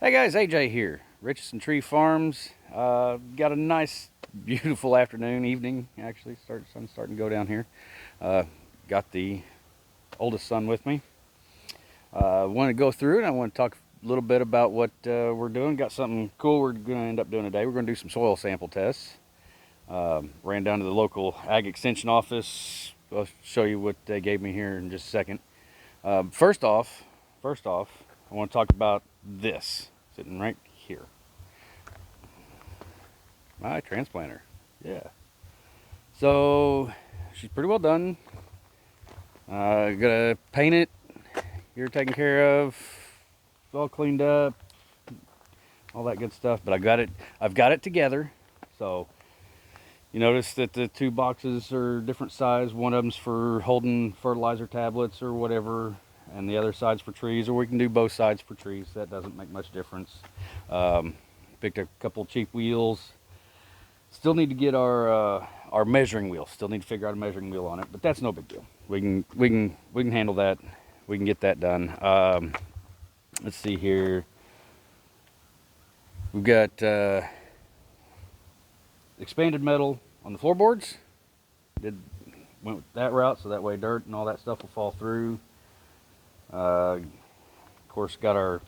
Hey guys, AJ here, Richardson Tree Farms. Got a nice, beautiful afternoon, evening actually. Sun's starting to go down here. Got the oldest son with me. Want to go through and I want to talk a little bit about what we're doing. Got something cool we're going to end up doing today. We're going to do some soil sample tests. Ran down to the local Ag Extension office. I'll show you what they gave me here in just a second. First off, I want to talk about this sitting right here. My transplanter, yeah. So she's pretty well done. Gonna paint it. You're taken care of, all cleaned up, all that good stuff. But I've got it together. So you notice that the two boxes are different size. One of them's for holding fertilizer tablets or whatever, and the other side's for trees, or we can do both sides for trees. That doesn't make much difference. Picked a couple cheap wheels. Still need to get our measuring wheel. Still need to figure out a measuring wheel on it, but that's no big deal. We can handle that. We can get that done. Let's see here. We've got expanded metal on the floorboards. Went with that route, so that way dirt and all that stuff will fall through. Of course, got our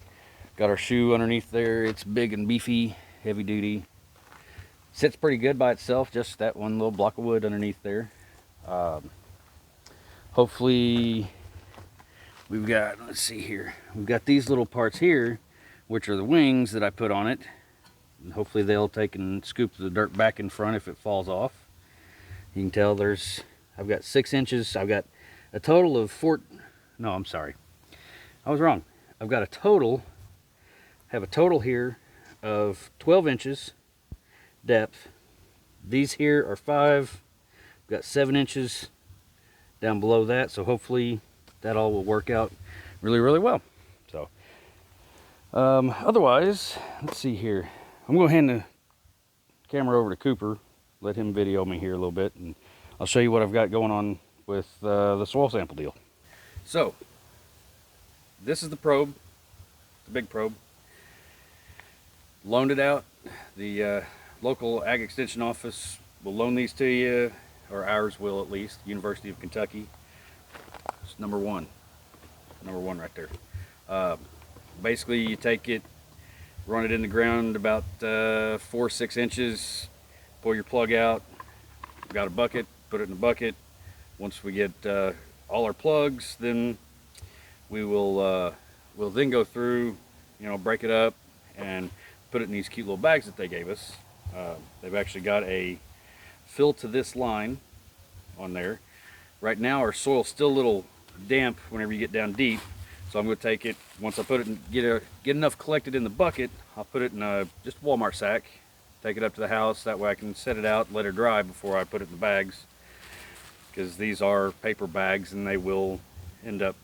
shoe underneath there. It's big and beefy, heavy duty. Sits pretty good by itself, just that one little block of wood underneath there. Hopefully, let's see here. We've got these little parts here, which are the wings that I put on it. And hopefully they'll take and scoop the dirt back in front if it falls off. You can tell I've got 6 inches. I've got a total of no, I'm sorry. I was wrong. I've got have a total here of 12 inches depth. These here are 5. I've got 7 inches down below that, so hopefully that all will work out really, really well. So otherwise, let's see here. I'm going to hand the camera over to Cooper, let him video me here a little bit, and I'll show you what I've got going on with the soil sample deal. So this is the probe, the big probe. Loaned it out. The local Ag Extension office will loan these to you, or ours will at least. University of Kentucky. It's number one right there. Basically, you take it, run it in the ground about 4-6 inches, pull your plug out. Got a bucket, put it in the bucket. Once we get all our plugs, then we will we'll then go through, break it up and put it in these cute little bags that they gave us. They've actually got a fill to this line on there. Right now our soil's still a little damp whenever you get down deep, so I'm going to take it, once I put it in, get enough collected in the bucket, I'll put it in just a Walmart sack, take it up to the house. That way I can set it out, let it dry before I put it in the bags, because these are paper bags and they will end up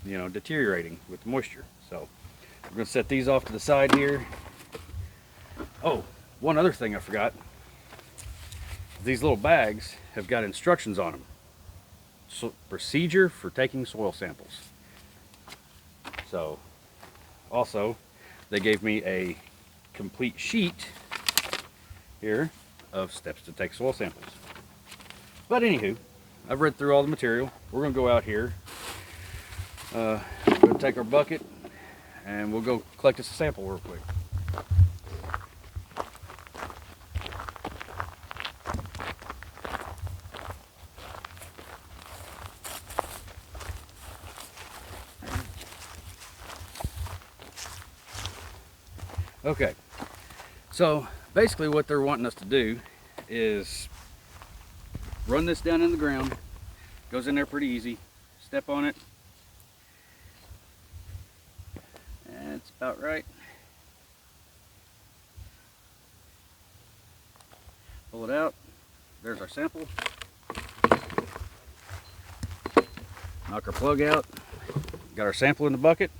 deteriorating with the moisture. So we're going to set these off to the side here. Oh, one other thing I forgot. These little bags have got instructions on them. So, procedure for taking soil samples. So, also, they gave me a complete sheet here of steps to take soil samples. But anywho, I've read through all the material. We're going to go out here. We're going to take our bucket and we'll go collect us a sample real quick. Okay, so basically what they're wanting us to do is run this down in the ground. Goes in there pretty easy. Step on it. That's about right. Pull it out. There's our sample. Knock our plug out. Got our sample in the bucket.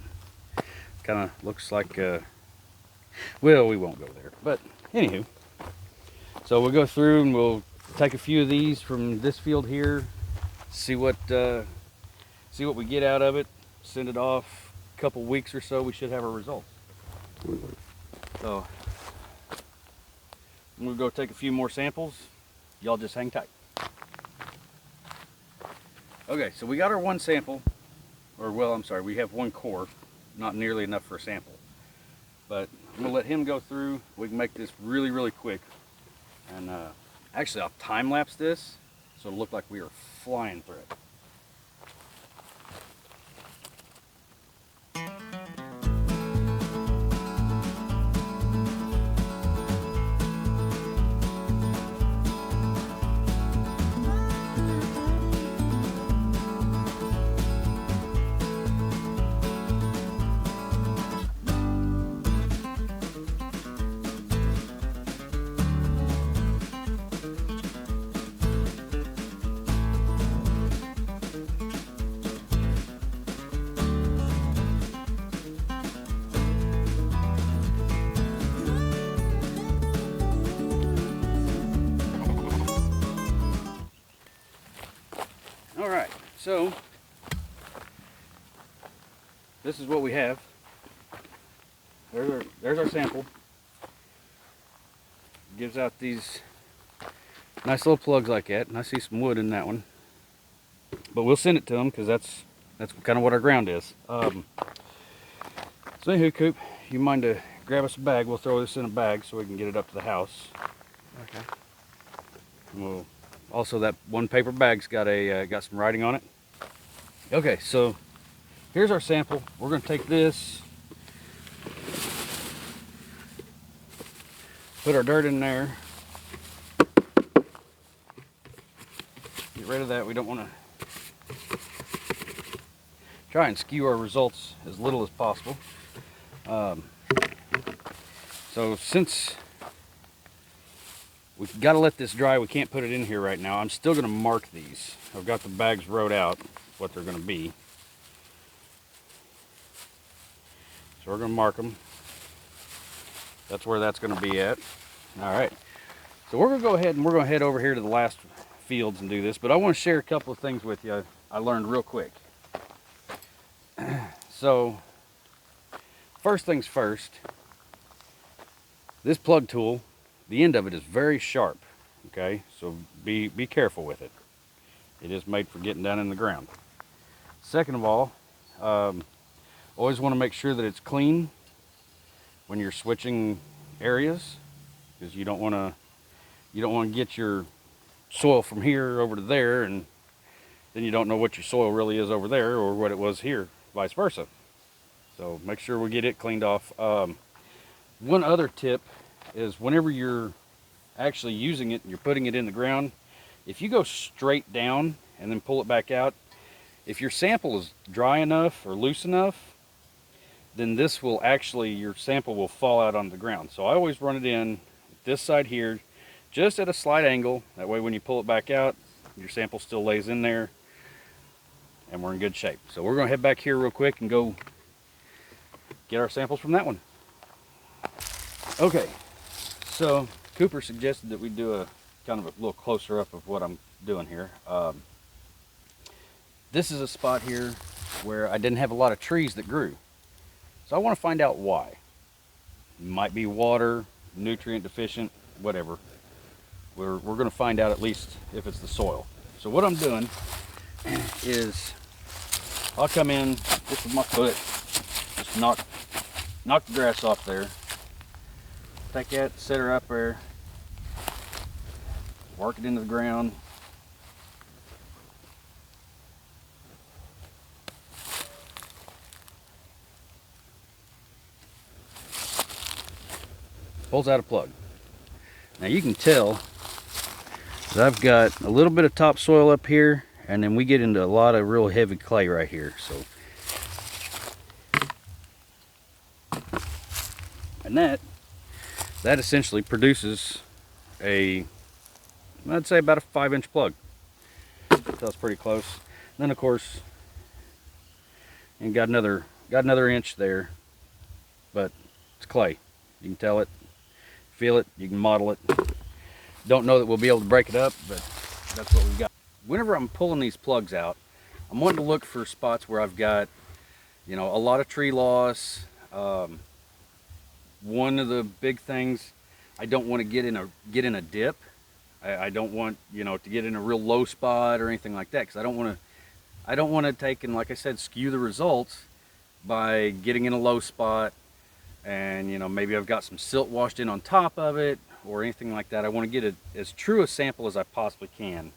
Kind of looks like well, we won't go there, but anywho, so we'll go through and we'll take a few of these from this field here, see what we get out of it, send it off. A couple weeks or so, we should have our results. So I'm gonna go take a few more samples. Y'all just hang tight. Okay, so we got our one sample, or well, I'm sorry, we have one core, not nearly enough for a sample. But I'm gonna let him go through. We can make this really, really quick. And actually I'll time lapse this so it'll look like we are flying through it. All right, so this is what we have. There's our sample. Gives out these nice little plugs like that, and I see some wood in that one. But we'll send it to them because that's kind of what our ground is. So anywho, Coop, you mind to grab us a bag? We'll throw this in a bag so we can get it up to the house. Okay. And we'll also, that one paper bag's got some writing on it. Okay, so here's our sample. We're going to take this, put our dirt in there, get rid of that. We don't want to try and skew our results as little as possible. So since we've got to let this dry, we can't put it in here right now. I'm still going to mark these. I've got the bags wrote out, what they're going to be. So we're going to mark them. That's where that's going to be at. All right. So we're going to go ahead and we're going to head over here to the last fields and do this. But I want to share a couple of things with you I learned real quick. So first things first, this plug tool, the end of it is very sharp, okay? So be careful with it. It is made for getting down in the ground. Second of all, always want to make sure that it's clean when you're switching areas, because you don't want to get your soil from here over to there, and then you don't know what your soil really is over there or what it was here, vice versa. So make sure we get it cleaned off. One other tip is whenever you're actually using it and you're putting it in the ground, if you go straight down and then pull it back out, if your sample is dry enough or loose enough, then this will actually, your sample will fall out on the ground. So I always run it in this side here, just at a slight angle. That way when you pull it back out, your sample still lays in there and we're in good shape. So we're gonna head back here real quick and go get our samples from that one. Okay, so Cooper suggested that we do a kind of a little closer up of what I'm doing here. This is a spot here where I didn't have a lot of trees that grew. So I want to find out why. It might be water, nutrient deficient, whatever. We're going to find out at least if it's the soil. So what I'm doing is I'll come in just with my foot, just knock the grass off there. Take that, set her up there, work it into the ground. Pulls out a plug. Now you can tell that I've got a little bit of topsoil up here, and then we get into a lot of real heavy clay right here. So, and that essentially produces I'd say about a 5-inch plug. That's pretty close. And then of course, and got another inch there, but it's clay. You can tell it, feel it, you can model it. Don't know that we'll be able to break it up, but that's what we've got. Whenever I'm pulling these plugs out, I'm wanting to look for spots where I've got, a lot of tree loss, one of the big things. I don't want to get in a dip. I don't want, you know, to get in a real low spot or anything like that, because I don't want to take and, like I said, skew the results by getting in a low spot, and, you know, maybe I've got some silt washed in on top of it or anything like that. I want to get as true a sample as I possibly can.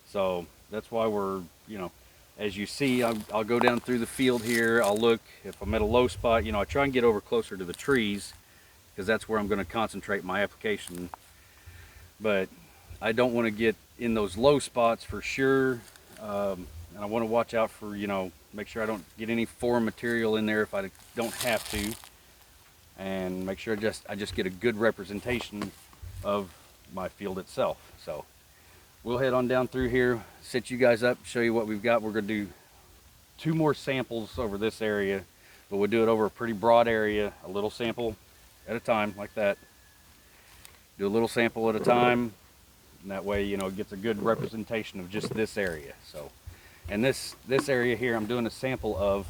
So that's why we're, you know, as you see, I'll go down through the field here. I'll look if I'm at a low spot. You know, I try and get over closer to the trees because that's where I'm going to concentrate my application. But I don't want to get in those low spots for sure. And I want to watch out for, you know, make sure I don't get any foreign material in there if I don't have to. And make sure I just get a good representation of my field itself. So we'll head on down through here, set you guys up, show you what we've got. We're going to do 2 more samples over this area, but we'll do it over a pretty broad area, a little sample at a time, like that. Do a little sample at a time, and that way, you know, it gets a good representation of just this area. So, and this area here I'm doing a sample of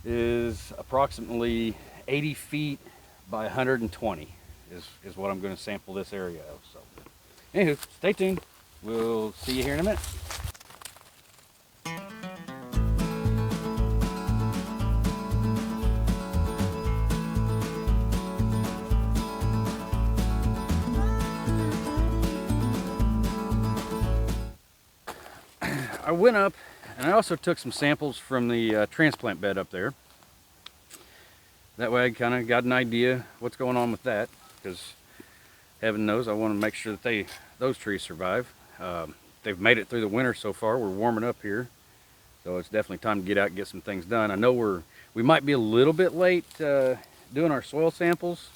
is approximately 80 feet by 120 is what I'm going to sample this area of. So anywho, stay tuned. We'll see you here in a minute. I went up and I also took some samples from the transplant bed up there. That way I kind of got an idea what's going on with that, because heaven knows I want to make sure that those trees survive. They've made it through the winter so far. We're warming up here, so it's definitely time to get out and get some things done. I know we might be a little bit late doing our soil samples,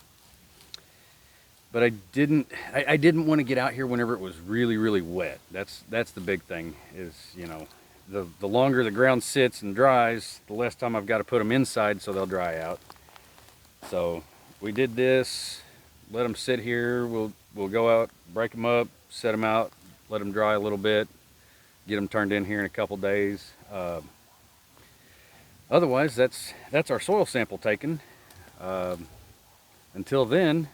but I didn't want to get out here whenever it was really, really wet. That's the big thing, is, you know, the longer the ground sits and dries, the less time I've got to put them inside so they'll dry out. So we did this, let them sit here. We'll go out, break them up, set them out, let them dry a little bit, get them turned in here in a couple days. Otherwise, that's our soil sample taken. Until then,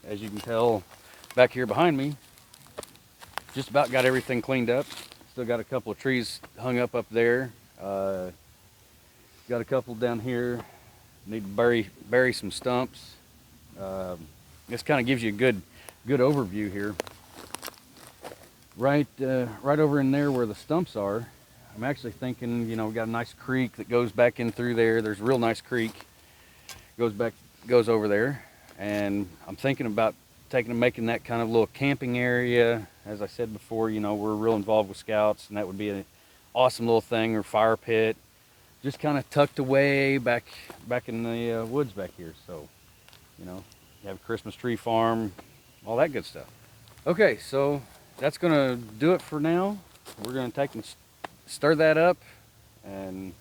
as you can tell back here behind me, just about got everything cleaned up. Still got a couple of trees hung up there. Got a couple down here. Need to bury some stumps. This kind of gives you a good overview here. Right over in there where the stumps are, I'm actually thinking, you know, we got a nice creek that goes back in through there. There's a real nice creek, goes over there, and I'm thinking about making that kind of little camping area. As I said before, you know, we're real involved with Scouts, and that would be an awesome little thing, or fire pit, just kind of tucked away back in the woods back here. So, you know, you have a Christmas tree farm, all that good stuff. Okay, so that's gonna do it for now. We're gonna take and stir that up and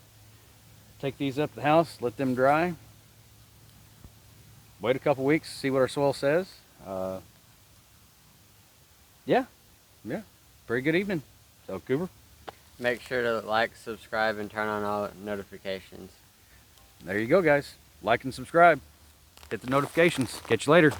take these up to the house, let them dry. Wait a couple weeks, see what our soil says. Yeah, pretty good evening. So Cooper, make sure to like, subscribe, and turn on all notifications. There you go, guys. Like and subscribe. Hit the notifications. Catch you later.